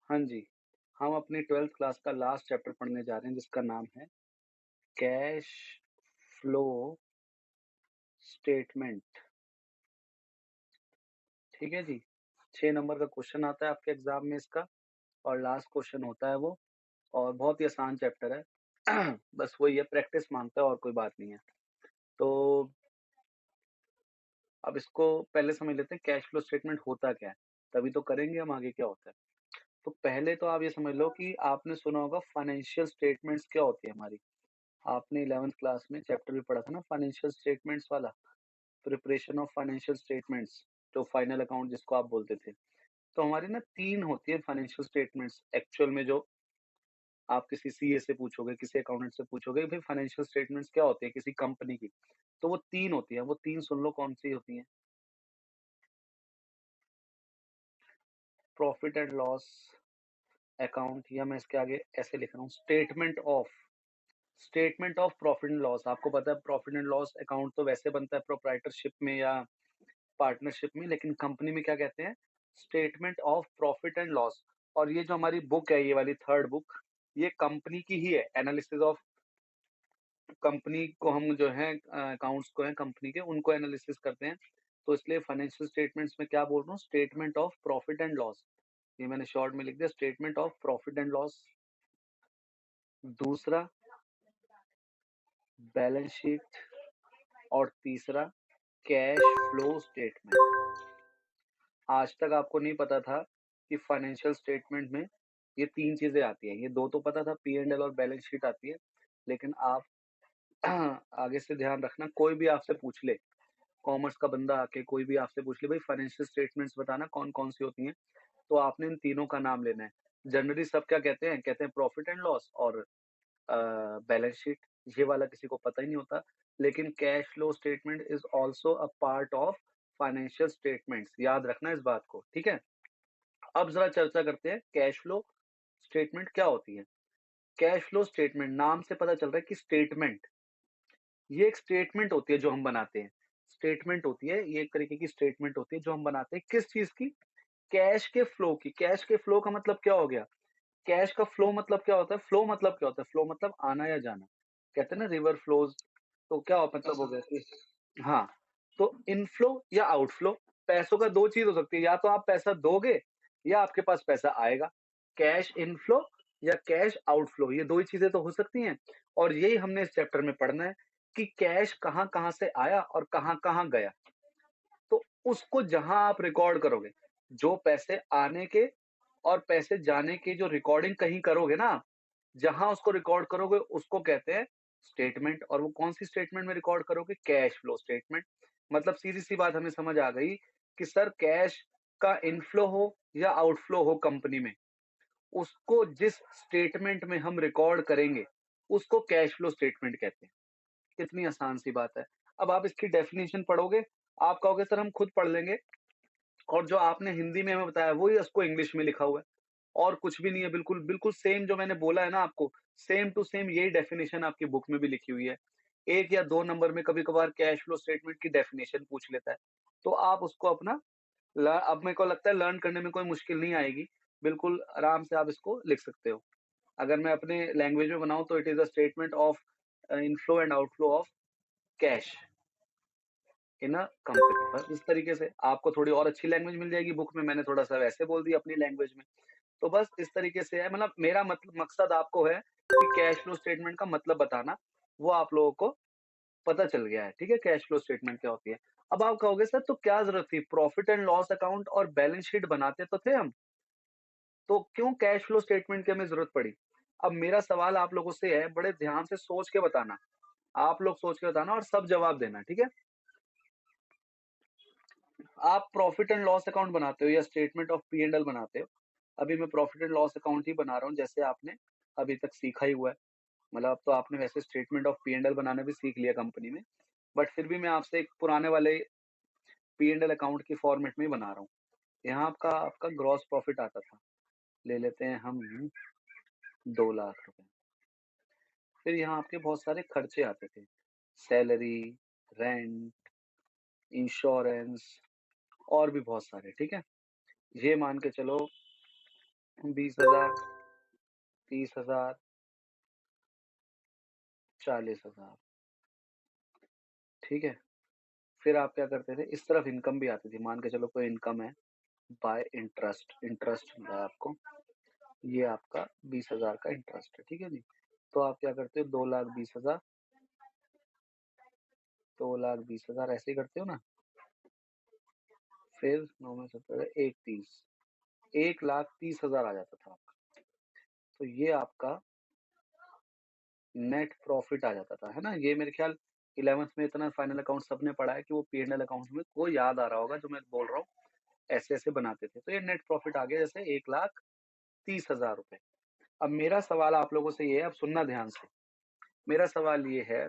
हाँ जी, हम अपनी 12th क्लास का लास्ट चैप्टर पढ़ने जा रहे हैं जिसका नाम है कैश फ्लो स्टेटमेंट। ठीक है जी? 6 नंबर का क्वेश्चन आता है आपके एग्ज़ाम में इसका और लास्ट क्वेश्चन होता है वो और बहुत ही आसान चैप्टर है। बस वही है, प्रैक्टिस माँगता है और कोई बात नहीं है। तो अब इसको पहले समझ लेते हैं कैश फ्लो स्टेटमेंट होता क्या है? तभी तो करेंगे हम आगे क्या होता है। तो पहले तो आप ये समझ लो कि आपने सुना होगा फाइनेंशियल स्टेटमेंट्स क्या होती है हमारी। आपने 11th क्लास में चैप्टर भी पढ़ा था ना फाइनेंशियल स्टेटमेंट्स वाला, प्रिपरेशन ऑफ फाइनेंशियल स्टेटमेंट्स, जो फाइनल अकाउंट जिसको आप बोलते थे। तो हमारी ना 3 होती है फाइनेंशियल स्टेटमेंट्स एक्चुअल में, जो आप किसी सीए से पूछोगे, किसी अकाउंटेंट से पूछोगे भाई फाइनेंशियल स्टेटमेंट्स क्या होती है किसी कंपनी की, तो वो 3 होती है। वो 3 सुन लो कौन-सी होती हैं। प्रॉफिट एंड लॉस अकाउंट, या मैं इसके आगे ऐसे लिख रहा हूँ statement of profit and loss. आपको पता है प्रॉफिट एंड लॉस अकाउंट तो वैसे बनता है प्रोप्राइटरशिप में या पार्टनरशिप में, लेकिन कंपनी में क्या कहते हैं, statement of profit and loss. और ये जो हमारी बुक है, ये वाली थर्ड बुक, ये कंपनी की ही है। एनालिसिस ऑफ कंपनी को हम जो है अकाउंट्स को है कंपनी के, उनको एनालिसिस करते हैं। तो इसलिए फाइनेंशियल स्टेटमेंट्स में क्या बोल रहा हूँ, statement of profit and loss. ये मैंने शॉर्ट में लिख दिया, statement of profit and loss. दूसरा बैलेंस शीट, और तीसरा कैश फ्लो स्टेटमेंट। आज तक आपको नहीं पता था कि फाइनेंशियल स्टेटमेंट में ये 3 चीज़ें आती हैं। ये 2 तो पता था, पी एंड एल और बैलेंस शीट आती है। लेकिन आप आगे से ध्यान रखना, कोई भी आपसे पूछ ले, कॉमर्स का बंदा आके कोई भी आपसे पूछ ले, भाई फाइनेंशियल स्टेटमेंट्स बताना कौन-कौन सी होती हैं, तो आपने इन तीनों का नाम लेना है। जनरली सब क्या कहते हैं, कहते हैं प्रॉफिट एंड लॉस और बैलेंस शीट। ये वाला किसी को पता ही नहीं होता। लेकिन cash flow statement is also a part of financial statements. याद रखना इस बात को, ठीक है? अब ज़रा चर्चा करते हैं कैश फ्लो स्टेटमेंट क्या होती है। कैश फ्लो स्टेटमेंट नाम से पता चल रहा है कि स्टेटमेंट, ये एक स्टेटमेंट होती है जो हम बनाते हैं। स्टेटमेंट होती है, ये एक तरीके की स्टेटमेंट होती है जो हम बनाते हैं किस चीज़ की? कैश के फ्लो की। कैश के फ्लो का मतलब क्या हो गया? कैश का फ्लो मतलब क्या होता है? फ्लो मतलब क्या होता है? फ्लो मतलब आना या जाना। कहते हैं ना रिवर फ्लोज़, तो क्या मतलब हो गया कि हाँ, तो इनफ्लो या आउटफ्लो। पैसों का 2 चीज़ हो सकती है, या तो आप पैसा दोगे या आपके पास पैसा आएगा। कैश इनफ्लो या कैश आउटफ्लो, ये 2 ही चीज़ें तो हो सकती हैं। और यही हमने इस चैप्टर में पढ़ना है कि कैश कहाँ-कहाँ से आया और कहाँ-कहाँ गया। तो उसको जहाँ आप रिकॉर्ड करोगे, जो पैसे आने के और पैसे जाने की जो रिकॉर्डिंग कहीं करोगे ना आप, जहाँ उसको रिकॉर्ड करोगे उसको कहते हैं स्टेटमेंट। और वो कौन-सी स्टेटमेंट में रिकॉर्ड करोगे? Cash flow statement. मतलब सीधी-सी बात हमें समझ आ गई कि सर कैश का इनफ्लो हो या आउटफ्लो हो कंपनी में, उसको जिस स्टेटमेंट में हम रिकॉर्ड करेंगे, उसको कैश फ्लो स्टेटमेंट कहते हैं। कितनी आसान सी बात है। अब आप इसकी डेफिनिशन पढ़ोगे, आप कहोगे सर हम खुद पढ़ लेंगे, और जो आपने हिंदी में हमें बताया वही उसको इंग्लिश में लिखा हुआ है। और कुछ भी नहीं है, बिल्कुल, बिल्कुल सेम जो मैंने बोला है ना आपको, सेम टू सेम यही डेफिनिशन आपकी बुक में भी लिखी हुई है। 1 या 2 नंबर में कभी-कभार कैश फ्लो स्टेटमेंट की डेफिनिशन पूछ लेता है। तो आप उसको अपना अब मेरे को लगता है लर्न करने में कोई मुश्किल नहीं आएगी। बिल्कुल आराम से आप इसको लिख सकते हो। अगर मैं अपने लैंग्वेज में बनाऊँ तो it is a statement of inflow and outflow of cash in a company. बस इस तरीके से आपको थोड़ी और अच्छी लैंग्वेज मिल जाएगी बुक में, मैंने थोड़ा-सा वैसे बोल दिया अपनी लैंग्वेज में। तो बस इस तरीके से है, मतलब मेरा मकसद आपको है कि कैश फ्लो स्टेटमेंट का मतलब बताना, वो आप लोगों को पता चल गया है, ठीक है? कैश फ्लो स्टेटमेंट क्या होती है। अब आप कहोगे सर तो क्या ज़रूरत थी? प्रॉफिट एंड लॉस अकाउंट और बैलेंस शीट बनाते तो थे हम, तो क्यों कैश फ्लो स्टेटमेंट की हमें ज़रूरत पड़ी? अब मेरा सवाल आप लोगों से है, बड़े ध्यान से सोच के बताना। आप लोग सोच के बताना और सब जवाब देना, ठीक है? आप प्रॉफिट एंड लॉस अकाउंट बनाते हो या statement of P and L बनाते हो। अभी मैं प्रॉफिट एंड लॉस अकाउंट ही बना रहा हूँ, जैसे आपने अभी तक सीखा ही हुआ है। मतलब अब तो आपने वैसे statement of P and L बनाना भी सीख लिया कंपनी में। बट फिर भी मैं आपसे एक पुराने वाले पी एंड एल अकाउंट के फॉर्मेट में ही बना रहा हूँ। यहाँ आपका आपका ग्रॉस प्रॉफिट आता था। ले लेते हैं हम 2 लाख रुपए। फिर यहाँ आपके बहुत सारे खर्चे आते थे। सैलरी, रेंट, इंश्योरेंस और भी बहुत सारे, ठीक है? ये मान के चलो 20,000, 30,000, 40,000। ठीक है? फिर आप क्या करते थे, इस तरफ इनकम भी आती थी। मान के चलो कोई इनकम है बाय इंटरेस्ट, इंटरेस्ट मिला है आपको, ये आपका 20,000 का इंटरेस्ट है। ठीक है जी? तो आप क्या करते हो, 2,20,000, 2,20,000 ऐसे ही करते हो ना। फिर 9 में 17, 1,30, 1,30,000 आ जाता था आपका। तो ये आपका नेट प्रॉफिट आ जाता था, है ना? ये मेरे ख्याल 11th में इतना फाइनल अकाउंट सबने पढ़ा है कि वो P&L अकाउंट में को याद आ रहा होगा जो मैं बोल रहा हूँ, ऐसे-ऐसे बनाते थे। तो ये नेट प्रॉफिट आ गया जैसे 1,30,000 रुपए। अब मेरा सवाल आप लोगों से ये है, अब सुनना ध्यान से। मेरा सवाल ये है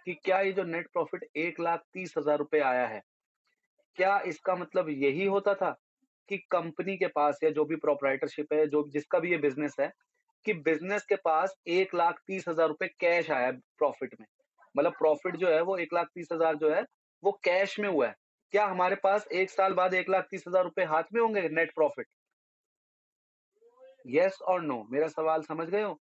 कि क्या ये जो नेट प्रॉफिट 1,30,000 रुपए आया है, क्या इसका मतलब यही होता था कि कंपनी के पास या जो भी प्रोप्राइटरशिप है, जो जिसका भी ये बिज़नेस है, कि बिज़नेस के पास 1,30,000 रुपए कैश आया है प्रॉफिट में? मतलब प्रॉफिट जो है वो 1,30,000 जो है, वो कैश में हुआ है। क्या हमारे पास 1 साल बाद 1,30,000 रुपए हाथ में होंगे नेट प्रॉफिट? येस और नो? मेरा सवाल समझ गए हो?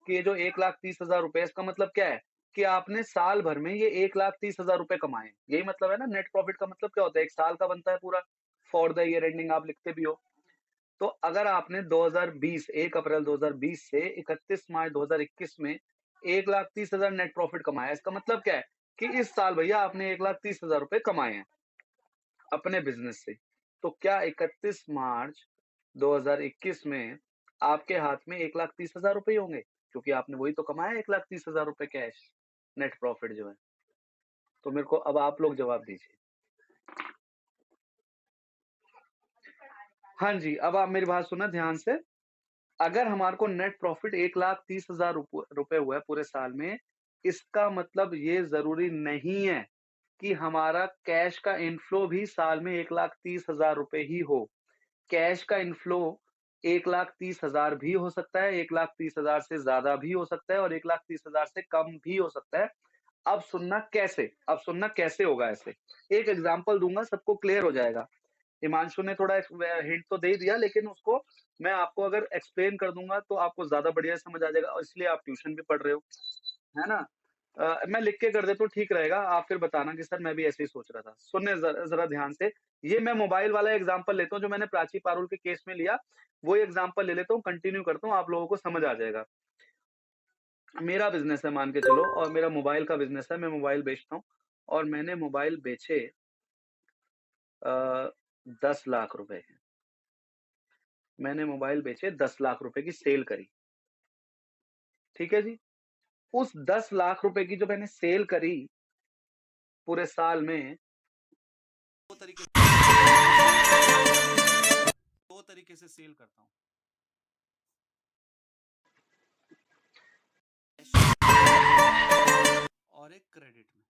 कि ये जो 1,30,000 रुपए है, इसका मतलब क्या है? कि आपने साल भर में ये 1,30,000 रुपए कमाए। यही मतलब है ना, नेट प्रॉफिट का मतलब क्या होता है? 1 साल का बनता है पूरा, फॉर द ईयर एंडिंग आप लिखते भी हो। तो अगर आपने 2020 1 अप्रैल 2020 से 31 मार्च 2021 में 1,30,000 नेट प्रॉफिट कमाया, इसका मतलब क्या है? कि इस साल भैया आपने 1,30,000 रुपए कमाए हैं अपने बिज़नेस से। तो क्या 31 मार्च 2021 में आपके हाथ में 1,30,000 रुपए ही होंगे? क्योंकि आपने वही तो कमाया 1,30,000 रुपए कैश, नेट प्रॉफिट जो है। तो मेरे को अब आप लोग जवाब दीजिए। हाँ जी, अब आप मेरी बात सुना ध्यान से। अगर हमारे को नेट प्रॉफिट 1,30,000 रुपए हुआ है पूरे साल में, इसका मतलब ये ज़रूरी नहीं है कि हमारा कैश का इनफ्लो भी साल में 1,30,000 रुपए ही हो। कैश का इनफ्लो 1,30,000 भी हो सकता है, 1,30,000 से ज़्यादा भी हो सकता है और 1,30,000 से कम भी हो सकता है। अब सुनना कैसे? अब सुनना कैसे होगा ऐसे? एक एग्ज़ाम्पल दूँगा, सबको क्लियर हो जाएगा। हिमांशु ने थोड़ा हिंट तो दे ही दिया, लेकिन उसको मैं आपको अगर एक्सप्लेन कर दूँगा तो आपको ज़्यादा बढ़िया समझ आ जाएगा और इसलिए आप ट्यूशन भी पढ़ रहे हो, है ना? मैं लिख के कर देता हूँ, ठीक रहेगा, आप फिर बताना कि सर मैं भी ऐसे ही सोच रहा था। सुनिए ज़रा ध्यान से, ये मैं मोबाइल वाला एग्ज़ाम्पल लेता हूँ जो मैंने प्राची पारुल के केस में लिया, वही एग्ज़ाम्पल ले लेता हूँ, कंटिन्यू करता हूँ, आप लोगों को समझ आ जाएगा। मेरा बिज़नेस है मान के चलो और मेरा मोबाइल का बिज़नेस है, मैं मोबाइल बेचता हूँ और मैंने मोबाइल बेचे 10 लाख रुपए के। मैंने मोबाइल बेचे 10 लाख रुपए की सेल करी, ठीक है जी? उस 10 लाख रुपए की जो मैंने सेल करी पूरे साल में, 2 तरीके 2 तरीके से सेल करता हूँ। और एक क्रेडिट में।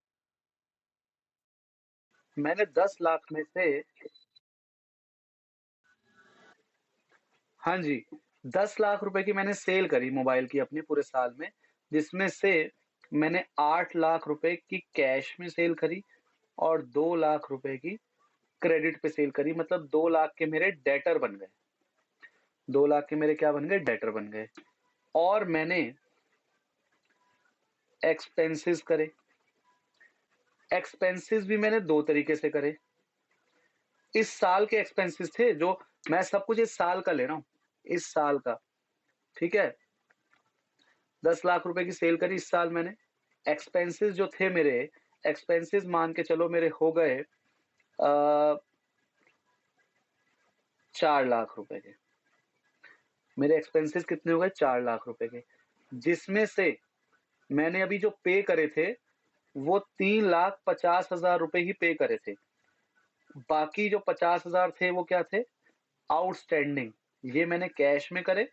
मैंने 10 लाख में से, हाँ जी, 10 लाख रुपए की मैंने सेल करी मोबाइल की अपनी पूरे साल में, जिसमें से मैंने 8 लाख रुपए की कैश में सेल करी और 2 लाख रुपए की क्रेडिट पे सेल करी, मतलब 2 लाख के मेरे डेटर बन गए। 2 लाख के मेरे क्या बन गए? डेटर बन गए। और मैंने एक्सपेंसेस करे। एक्सपेंसेस भी मैंने 2 तरीके से करे। इस साल के एक्सपेंसेस थे, जो मैं सब कुछ इस साल का ले रहा हूँ, इस साल का, ठीक है? 10 लाख रुपए की सेल करी इस साल मैंने। एक्सपेंसेस जो थे मेरे, एक्सपेंसेस मान के चलो मेरे हो गए 4 लाख रुपए के। मेरे एक्सपेंसेस कितने हो गए? 4 लाख रुपए के। जिसमें से मैंने अभी जो पे करे थे, वो 3,50,000 रुपए ही पे करे थे। बाकी जो 50,000 थे वो क्या थे? आउटस्टैंडिंग। ये मैंने कैश में करे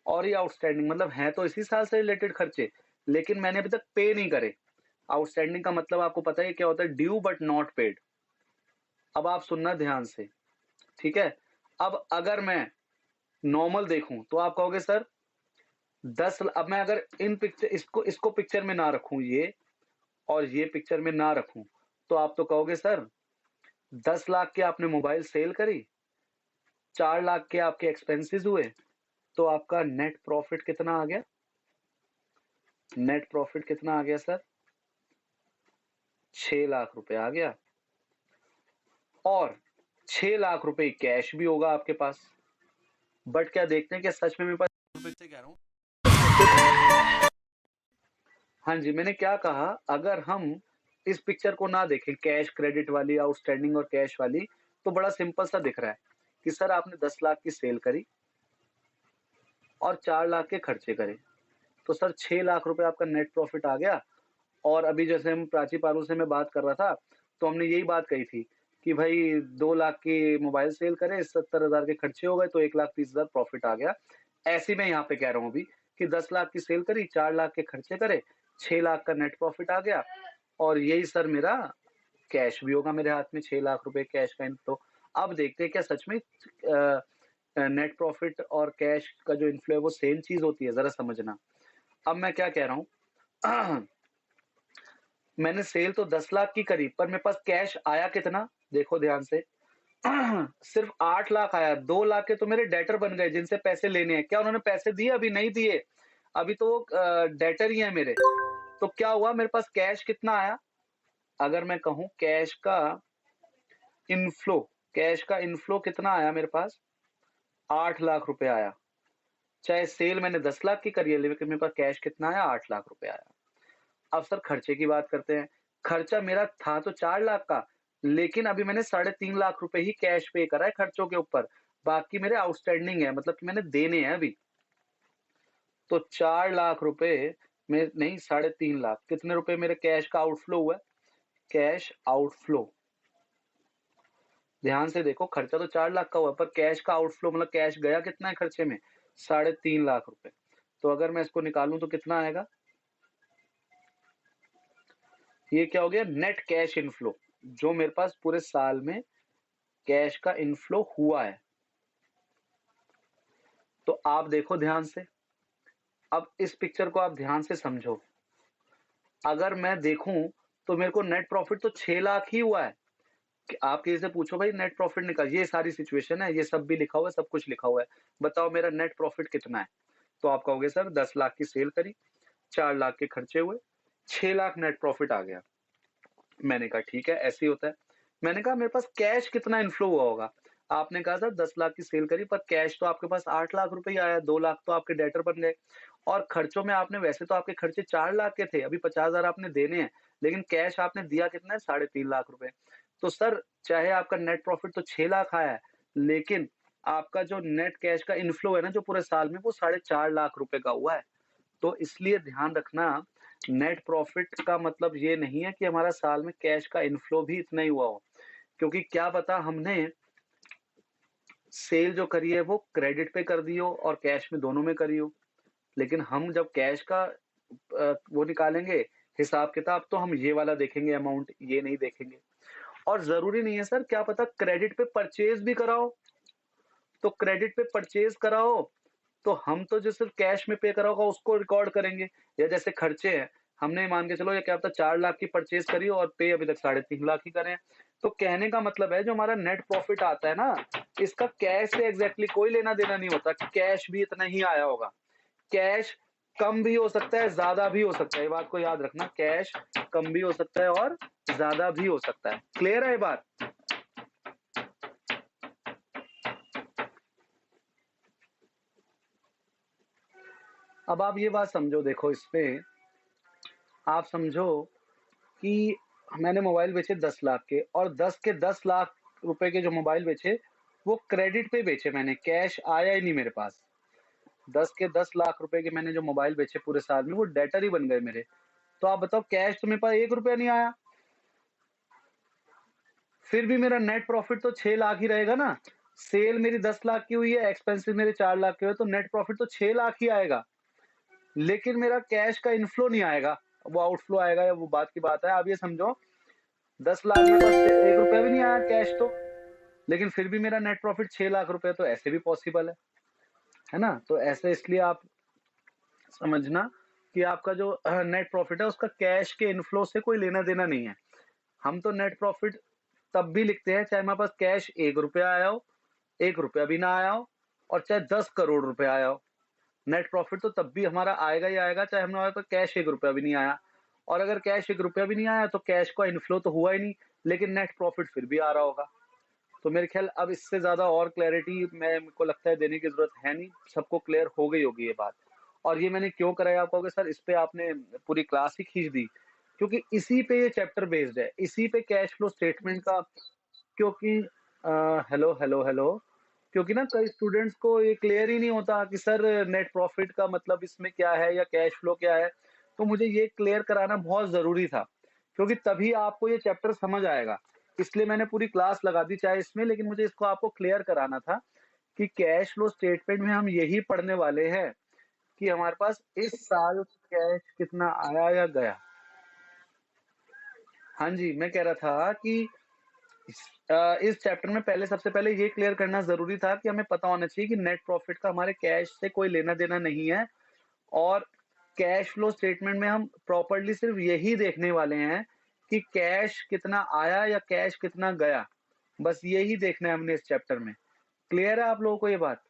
और ये आउटस्टैंडिंग, मतलब हैं तो इसी साल से रिलेटेड खर्चे, लेकिन मैंने अभी तक पे नहीं करे। आउटस्टैंडिंग का मतलब आपको पता है क्या होता है? Due but not paid. अब आप सुनना ध्यान से, ठीक है? अब अगर मैं नॉर्मल देखूं तो आप कहोगे सर 10, अब मैं अगर इन पिक्चर इसको इसको पिक्चर में ना रखूं, ये और ये पिक्चर में ना रखूं, तो आप तो कहोगे सर 10 लाख की आपने मोबाइल सेल करी 4 लाख के आपके एक्सपेंसेस हुए, तो आपका नेट प्रॉफिट कितना आ गया? नेट प्रॉफिट कितना आ गया सर? 6 लाख रुपए आ गया। और 6 लाख रुपए कैश भी होगा आपके पास। बट क्या देखते हैं कि सच में मेरे पास रुपए से कह रहा हूँ। हाँ जी, मैंने क्या कहा, अगर हम इस पिक्चर को ना देखें, कैश क्रेडिट वाली, आउटस्टैंडिंग और कैश वाली, तो बड़ा सिंपल सा दिख रहा है कि सर आपने 10 लाख की सेल करी और 4 लाख के खर्चे करे, तो सर 6 लाख रुपए आपका नेट प्रॉफिट आ गया। और अभी जैसे हम प्राची पारू से मैं बात कर रहा था, तो हमने यही बात कही थी कि भाई 2 लाख की मोबाइल सेल करे, 70,000 के खर्चे हो गए, तो 1,30,000 प्रॉफिट आ गया। ऐसे ही मैं यहाँ पे कह रहा हूँ अभी कि 10 लाख की सेल करी, 4 लाख के खर्चे करे, 6 लाख का नेट प्रॉफिट आ गया। और यही सर मेरा कैश भी होगा मेरे हाथ में, 6 लाख रुपए कैश का इनफ्लो। अब देखते हैं क्या सच में नेट प्रॉफिट और कैश का जो इनफ्लो है वो सेम चीज होती है, जरा समझना। अब मैं क्या कह रहा हूँ मैंने सेल तो 10 लाख की करी, पर मेरे पास कैश आया कितना? देखो ध्यान से। सिर्फ 8 लाख आया। 2 लाख के तो मेरे डेटर बन गए जिनसे पैसे लेने हैं। क्या उन्होंने पैसे दिए? अभी नहीं दिए। अभी तो वो डेटर ही है मेरे। तो क्या हुआ, मेरे पास कैश कितना आया? अगर मैं कहूँ इनफ्लो कैश का इनफ्लो कितना आया मेरे पास? 8 लाख रुपए आया। चाहे सेल मैंने 10 लाख की करी है, लेकिन मेरे पास कैश कितना आया? 8 लाख रुपए आया। अब सर खर्चे की बात करते हैं। खर्चा मेरा था तो 4 लाख का, लेकिन अभी मैंने 3.5 लाख रुपए ही कैश पे करा है खर्चों के ऊपर। बाकी मेरे आउटस्टैंडिंग है, मतलब कि मैंने देने हैं अभी। तो 4 लाख रुपए में नहीं, 3.5 लाख, कितने रुपए मेरे कैश का आउटफ्लो हुआ है? कैश आउटफ्लो, ध्यान से देखो, खर्चा तो 4 लाख का हुआ, पर कैश का आउटफ्लो मतलब कैश गया कितना है खर्चे में? 3.5 लाख रुपए। तो अगर मैं इसको निकालूं तो कितना आएगा? ये क्या हो गया? नेट कैश इनफ्लो, जो मेरे पास पूरे साल में कैश का इनफ्लो हुआ है। तो आप देखो ध्यान से, अब इस पिक्चर को आप ध्यान से समझो। अगर मैं देखूं तो मेरे को नेट प्रॉफिट तो 6 लाख ही हुआ है। कि आप किसी से पूछो भाई नेट प्रॉफिट निकाल, ये सारी सिचुएशन है, ये सब भी लिखा हुआ है, सब कुछ लिखा हुआ है, बताओ मेरा नेट प्रॉफिट कितना है? तो आप कहोगे सर 10 लाख की सेल करी, 4 लाख के खर्चे हुए, 6 लाख नेट प्रॉफिट आ गया। मैंने कहा ठीक है, ऐसे ही होता है। मैंने कहा मेरे पास कैश कितना इनफ्लो हुआ होगा? आपने कहा सर 10 लाख की सेल करी, पर कैश तो आपके पास 8 लाख रुपए ही आया, 2 लाख तो आपके डेटर बन गए। और खर्चों में आपने, वैसे तो आपके खर्चे 4 लाख के थे, अभी 50,000 आपने देने हैं, लेकिन कैश आपने दिया कितना है? 3.5 लाख रुपए। तो सर चाहे आपका नेट प्रॉफिट तो 6 लाख आया है, लेकिन आपका जो नेट कैश का इनफ्लो है ना, जो पूरे साल में, वो 4.5 लाख रुपए का हुआ है। तो इसलिए ध्यान रखना, नेट प्रॉफिट का मतलब ये नहीं है कि हमारा साल में कैश का इनफ्लो भी इतना ही हुआ हो, क्योंकि क्या पता हमने सेल जो करी है वो क्रेडिट पे कर दी हो और कैश में, दोनों में करी हो। लेकिन हम जब कैश का वो निकालेंगे हिसाब किताब, तो हम ये वाला देखेंगे अमाउंट, ये नहीं देखेंगे। और जरूरी नहीं है सर, क्या पता क्रेडिट पे परचेज भी कराओ, तो क्रेडिट पे परचेज कराओ तो हम तो जो सिर्फ कैश में पे करा होगा उसको रिकॉर्ड करेंगे। या जैसे खर्चे हैं, हमने मान के चलो, ये क्या पता 4 लाख की परचेज करी और पे अभी तक 3.5 लाख ही करे हैं। तो कहने का मतलब है, जो हमारा नेट प्रॉफिट आता है ना, इसका कैश से एग्जैक्टली कोई लेना देना नहीं होता। कैश भी इतना ही आया होगा। कैश कम भी हो सकता है, ज्यादा भी हो सकता है, ये बात को याद रखना। कैश कम भी हो सकता है और ज्यादा भी हो सकता है। क्लियर है ये बात? अब आप ये बात समझो, देखो इसपे आप समझो कि मैंने मोबाइल बेचे 10 लाख के, और 10 के 10 लाख रुपए के जो मोबाइल बेचे वो क्रेडिट पे बेचे मैंने, कैश आया ही नहीं मेरे पास। 10 के 10 लाख रुपए के मैंने जो मोबाइल बेचे पूरे साल में, वो डेटर ही बन गए मेरे। तो आप बताओ, कैश तो मेरे पास 1 रुपया नहीं आया, फिर भी मेरा नेट प्रॉफिट तो 6 लाख ही रहेगा ना। सेल मेरी 10 लाख की हुई है, एक्सपेंसिव मेरे 4 लाख के हुए, तो नेट प्रॉफिट तो 6 लाख ही आएगा। लेकिन मेरा कैश का इनफ्लो नहीं आएगा, वो आउटफ्लो आएगा, या वो बात की बात है। आप ये समझो, 10 लाख में पास 1 रुपया भी नहीं आया कैश तो, लेकिन फिर भी मेरा नेट प्रॉफिट 6 लाख रुपए, तो ऐसे भी पॉसिबल है ना? तो ऐसे इसलिए आप समझना कि आपका जो नेट प्रॉफिट है उसका कैश के इनफ्लो से कोई लेना देना नहीं है। हम तो नेट प्रॉफिट तब भी लिखते हैं चाहे हमारे पास कैश 1 रुपया आया हो, 1 रुपया भी ना आया हो और चाहे 10 करोड़ रुपए आया हो, नेट प्रॉफ़िट तो तब भी हमारा आएगा ही आएगा, चाहे हमारे पास कैश 1 रुपया भी नहीं आया। और अगर कैश 1 रुपया भी नहीं आया, तो कैश का इनफ्लो तो हुआ ही नहीं, लेकिन नेट प्रॉफ़िट फिर भी आ रहा होगा। तो मेरे ख़्याल अब इससे ज़्यादा और क्लैरिटी मेरे को लगता है देने की ज़रूरत है नहीं, सबको क्लियर हो गई होगी ये बात। और ये मैंने क्यों कराया, आप कहोगे सर इस पे आपने पूरी क्लास ही खींच दी, क्योंकि इसी पे ये चैप्टर बेस्ड है, इसी पे कैश फ्लो स्टेटमेंट का। क्योंकि हेलो, हेलो, हेलो। क्योंकि ना कई स्टूडेंट्स को ये क्लियर ही नहीं होता कि सर नेट प्रॉफ़िट का मतलब इसमें क्या है या कैश फ्लो क्या है? तो मुझे ये क्लियर कराना बहुत ज़रूरी था, क्योंकि तभी आपको ये चैप्टर समझ आएगा। इसलिए मैंने पूरी क्लास लगा दी चाहे इसमें, लेकिन मुझे इसको आपको क्लियर कराना था कि कैश फ्लो स्टेटमेंट में हम यही पढ़ने वाले हैं कि हमारे पास इस साल कैश कितना आया या गया। हाँ जी, मैं कह रहा था कि इस चैप्टर में पहले सबसे पहले ये क्लियर करना ज़रूरी था कि हमें पता होना चाहिए कि नेट प्रॉफ़िट का हमारे कैश से कोई लेना-देना नहीं है, और कैश फ्लो स्टेटमेंट में हम प्रॉपर्ली सिर्फ़ यही देखने वाले हैं कि कैश कितना आया या कैश कितना गया। बस यही देखना है हमने इस चैप्टर में। क्लियर है आप लोगों को ये बात?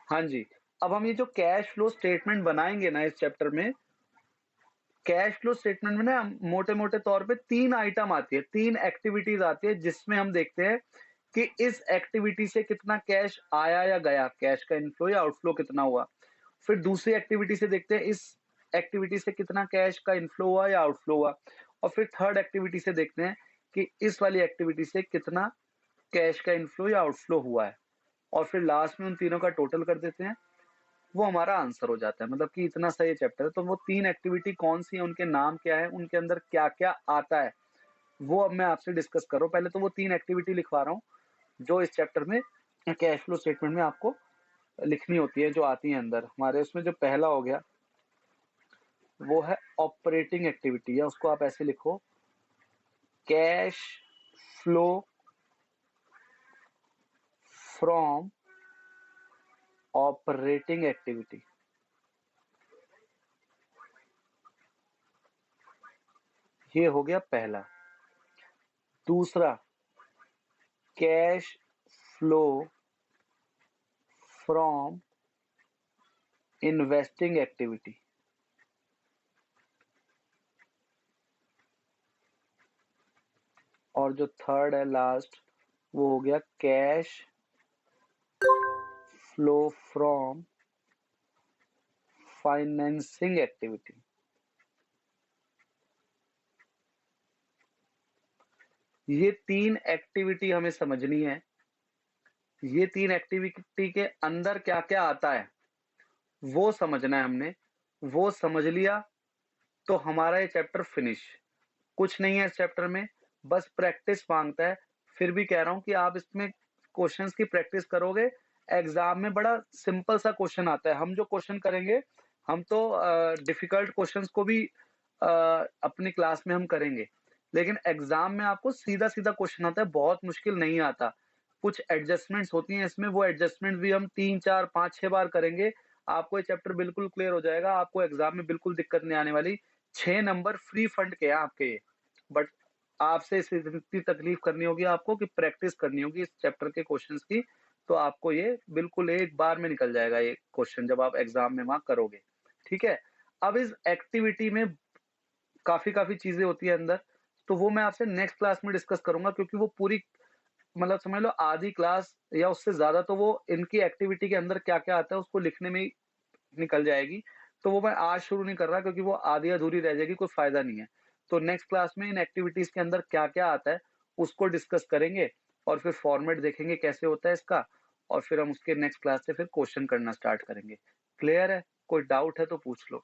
हाँ जी। अब हम ये जो कैश फ्लो स्टेटमेंट बनाएँगे ना इस चैप्टर में, कैश फ्लो स्टेटमेंट में ना मोटे-मोटे तौर पे 3 आइटम आती है, 3 एक्टिविटीज़ आती है जिसमें हम देखते हैं कि इस एक्टिविटी से कितना कैश आया या गया, कैश का इनफ्लो या आउटफ्लो कितना हुआ। फिर दूसरी एक्टिविटी से देखते हैं इस एक्टिविटी से कितना कैश का इनफ्लो हुआ या आउटफ्लो हुआ। और फिर थर्ड एक्टिविटी से देखते हैं कि इस वाली एक्टिविटी से कितना कैश का इनफ्लो या आउटफ्लो हुआ है। और फिर लास्ट में उन तीनों का टोटल कर देते हैं, वो हमारा आंसर हो जाता है। मतलब कि इतना सा ये चैप्टर है, तो वो 3 एक्टिविटी कौन-सी है, उनके नाम क्या है, उनके अंदर क्या-क्या आता है, वो अब मैं आपसे डिस्कस कर रहा हूँ। पहले तो वो 3 एक्टिविटी लिखवा रहा हूँ, जो इस चैप्टर में कैश फ्लो स्टेटमेंट में आपको लिखनी होती है, जो आती हैं अंदर। हमारे उसमें जो पहला हो गया, वो है ऑपरेटिंग एक्टिविटी, या उसको आप ऐसे लिखो, cash flow from operating activity. ये हो गया पहला। दूसरा, cash flow from investing activity. और जो थर्ड है लास्ट, वो हो गया cash flow from financing activity. ये 3 एक्टिविटी हमें समझनी है। ये 3 एक्टिविटी के अंदर क्या-क्या आता है, वो समझना है हमने। वो समझ लिया तो हमारा ये चैप्टर फिनिश। कुछ नहीं है इस चैप्टर में, बस प्रैक्टिस माँगता है। फिर भी कह रहा हूँ कि आप इसमें क्वेश्चंस की प्रैक्टिस करोगे, एग्ज़ाम में बड़ा सिंपल सा क्वेश्चन आता है। हम जो क्वेश्चन करेंगे, हम तो डिफ़िकल्ट क्वेश्चंस को भी अपनी क्लास में हम करेंगे। लेकिन एग्ज़ाम में आपको सीधा-सीधा क्वेश्चन आता है, बहुत मुश्किल नहीं आता। कुछ एडजस्टमेंट्स होती हैं इसमें, वो एडजस्टमेंट भी हम 3, 4, 5, 6 बार करेंगे। आपको ये चैप्टर बिल्कुल क्लियर हो जाएगा, आपको एग्ज़ाम में बिल्कुल दिक्कत नहीं आने वाली। 6 नंबर फ्री फंड के हैं आपके ये। बट आपसे सिर्फ इतनी तकलीफ करनी होगी आपको कि प्रैक्टिस करनी होगी इस चैप्टर के क्वेश्चंस की, तो आपको ये बिल्कुल एक बार में निकल जाएगा ये क्वेश्चन जब आप एग्ज़ाम में वहाँ करोगे। ठीक है? अब इस एक्टिविटी में काफ़ी चीज़ें होती है अंदर, तो वो मैं आपसे नेक्स्ट क्लास में डिस्कस करूँगा, क्योंकि वो पूरी मतलब समझ लो आधी क्लास या उससे ज़्यादा तो वो इनकी एक्टिविटी के अंदर क्या-क्या आता है उसको लिखने में ही निकल जाएगी। तो वो मैं आज शुरू नहीं कर रहा, क्योंकि वो आधी-अधूरी रह जाएगी, कोई फ़ायदा नहीं है। तो नेक्स्ट क्लास में इन एक्टिविटीज़ के अंदर क्या-क्या आता है, उसको डिस्कस करेंगे, और फिर फॉर्मेट देखेंगे कैसे होता है इसका, और फिर हम उसके नेक्स्ट क्लास से फिर क्वेश्चन करना स्टार्ट करेंगे। क्लियर है? कोई डाउट है तो पूछ लो।